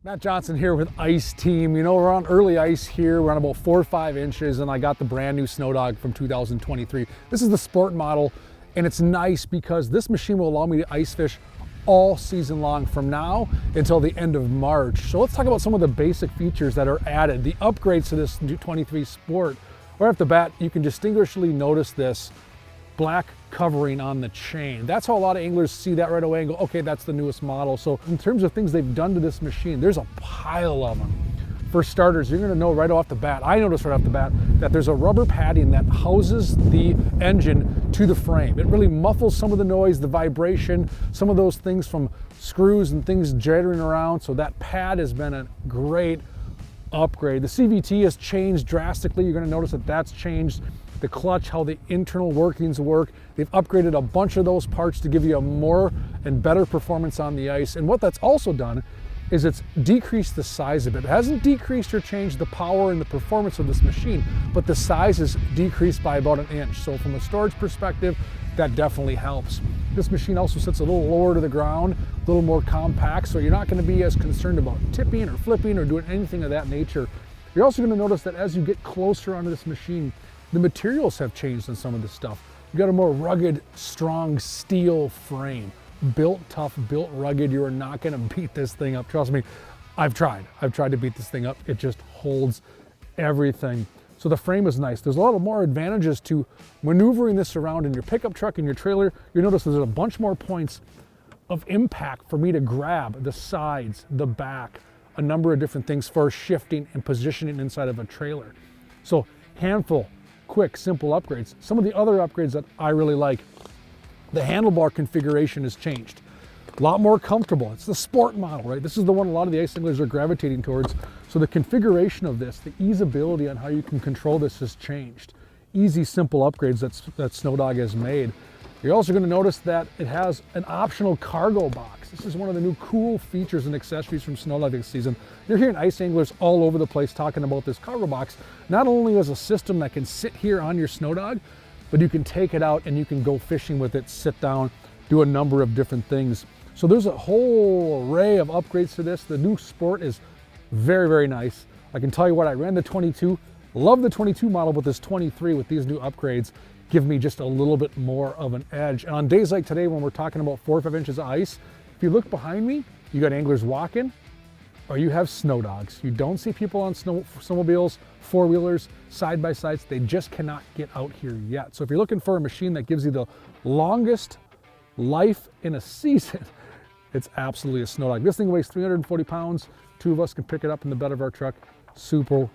Matt Johnson here with Ice Team. You know, we're on early ice here. We're on about 4 or 5 inches, and I got the brand new Snowdog from 2023. This is the sport model, and it's nice because this machine will allow me to ice fish all season long from now until the end of March. So let's talk about some of the basic features that are added, the upgrades to this new 23 Sport. Right off the bat, you can distinguishably notice this black covering on the chain. That's how a lot of anglers see that right away and go, okay, that's the newest model. So in terms of things they've done to this machine, there's a pile of them. For starters, you're gonna know right off the bat, I noticed right off the bat, that there's a rubber padding that houses the engine to the frame. It really muffles some of the noise, the vibration, some of those things from screws and things jittering around. So that pad has been a great upgrade. The CVT has changed drastically. You're gonna notice that that's changed. The clutch, how the internal workings work. They've upgraded a bunch of those parts to give you a more and better performance on the ice. And what that's also done is it's decreased the size of it. It hasn't decreased or changed the power and the performance of this machine, but the size is decreased by about 1 inch. So from a storage perspective, that definitely helps. This machine also sits a little lower to the ground, a little more compact, so you're not gonna be as concerned about tipping or flipping or doing anything of that nature. You're also gonna notice that as you get closer onto this machine, the materials have changed on some of this stuff. You got a more rugged, strong steel frame. Built tough, built rugged. You are not gonna beat this thing up. Trust me, I've tried to beat this thing up. It just holds everything. So the frame is nice. There's a lot of more advantages to maneuvering this around in your pickup truck and your trailer. You notice there's a bunch more points of impact for me to grab the sides, the back, a number of different things for shifting and positioning inside of a trailer. So handful, quick, simple upgrades. Some of the other upgrades that I really like, the handlebar configuration has changed. A lot more comfortable. It's the sport model, right? This is the one a lot of the ice anglers are gravitating towards. So the configuration of this, the easeability on how you can control this has changed. Easy, simple upgrades that Snowdog has made. You're also going to notice that it has an optional cargo box. This is one of the new cool features and accessories from Snowdog this season. You're hearing ice anglers all over the place talking about this cargo box, not only as a system that can sit here on your Snowdog, but you can take it out and you can go fishing with it, sit down, do a number of different things. So there's a whole array of upgrades to this. The new Sport is very, very nice. I can tell you what, I ran the 22, love the 22 model, but this 23 with these new upgrades give me just a little bit more of an edge. And on days like today, when we're talking about 4 or 5 inches of ice, if you look behind me, you got anglers walking, or you have Snowdogs. You don't see people on snowmobiles, four-wheelers, side-by-sides. They just cannot get out here yet. So if you're looking for a machine that gives you the longest life in a season, it's absolutely a Snowdog. This thing weighs 340 pounds. 2 of us can pick it up in the bed of our truck. Super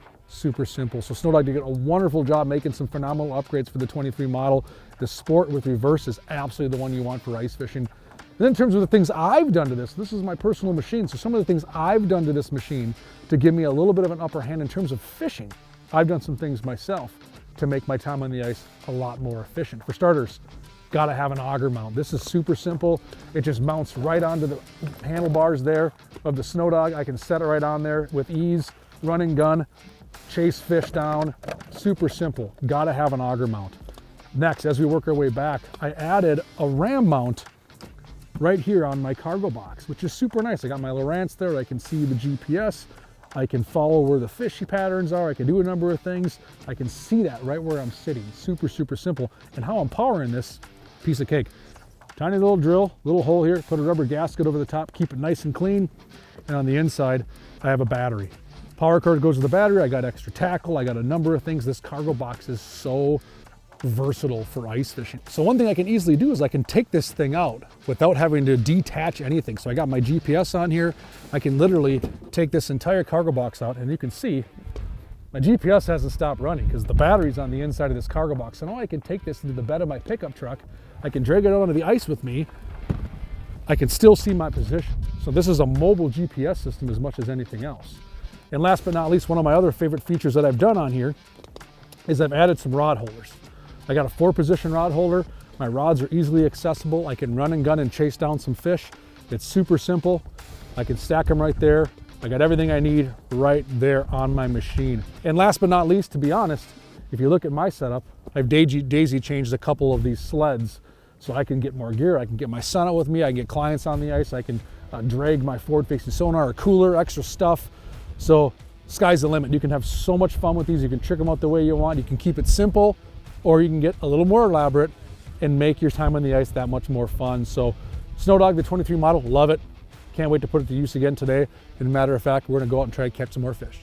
simple. So Snowdog did a wonderful job making some phenomenal upgrades for the 23 model. The Sport with reverse is absolutely the one you want for ice fishing. And then in terms of the things I've done to this is my personal machine. So some of the things I've done to this machine to give me a little bit of an upper hand in terms of fishing, I've done some things myself to make my time on the ice a lot more efficient. For starters, gotta have an auger mount. This is super simple. It just mounts right onto the handlebars there of the Snowdog. I can set it right on there with ease, run and gun, chase fish down. Super simple. Gotta have an auger mount. Next, as we work our way back, I added a ram mount right here on my cargo box, which is super nice. I got my Lowrance there. I can see the GPS. I can follow where the fishy patterns are. I can do a number of things. I can see that right where I'm sitting. Super simple. And how I'm powering this, piece of cake. Tiny little drill, little hole here, put a rubber gasket over the top, keep it nice and clean. And on the inside, I have a battery. Power cord goes with the battery. I got extra tackle. I got a number of things. This cargo box is so versatile for ice fishing. So one thing I can easily do is I can take this thing out without having to detach anything. So I got my GPS on here. I can literally take this entire cargo box out, and you can see my GPS hasn't stopped running because the battery's on the inside of this cargo box. So now I can take this into the bed of my pickup truck. I can drag it out onto the ice with me. I can still see my position. So this is a mobile GPS system as much as anything else. And last but not least, one of my other favorite features that I've done on here is I've added some rod holders. I got a 4-position rod holder. My rods are easily accessible. I can run and gun and chase down some fish. It's super simple. I can stack them right there. I got everything I need right there on my machine. And last but not least, to be honest, if you look at my setup, I've daisy changed a couple of these sleds so I can get more gear. I can get my son out with me. I can get clients on the ice. I can drag my forward-facing sonar or cooler, extra stuff. So sky's the limit. You can have so much fun with these. You can trick them out the way you want. You can keep it simple, or you can get a little more elaborate and make your time on the ice that much more fun. So Snowdog, the 23 model, love it. Can't wait to put it to use again today. And a matter of fact, we're gonna go out and try to catch some more fish.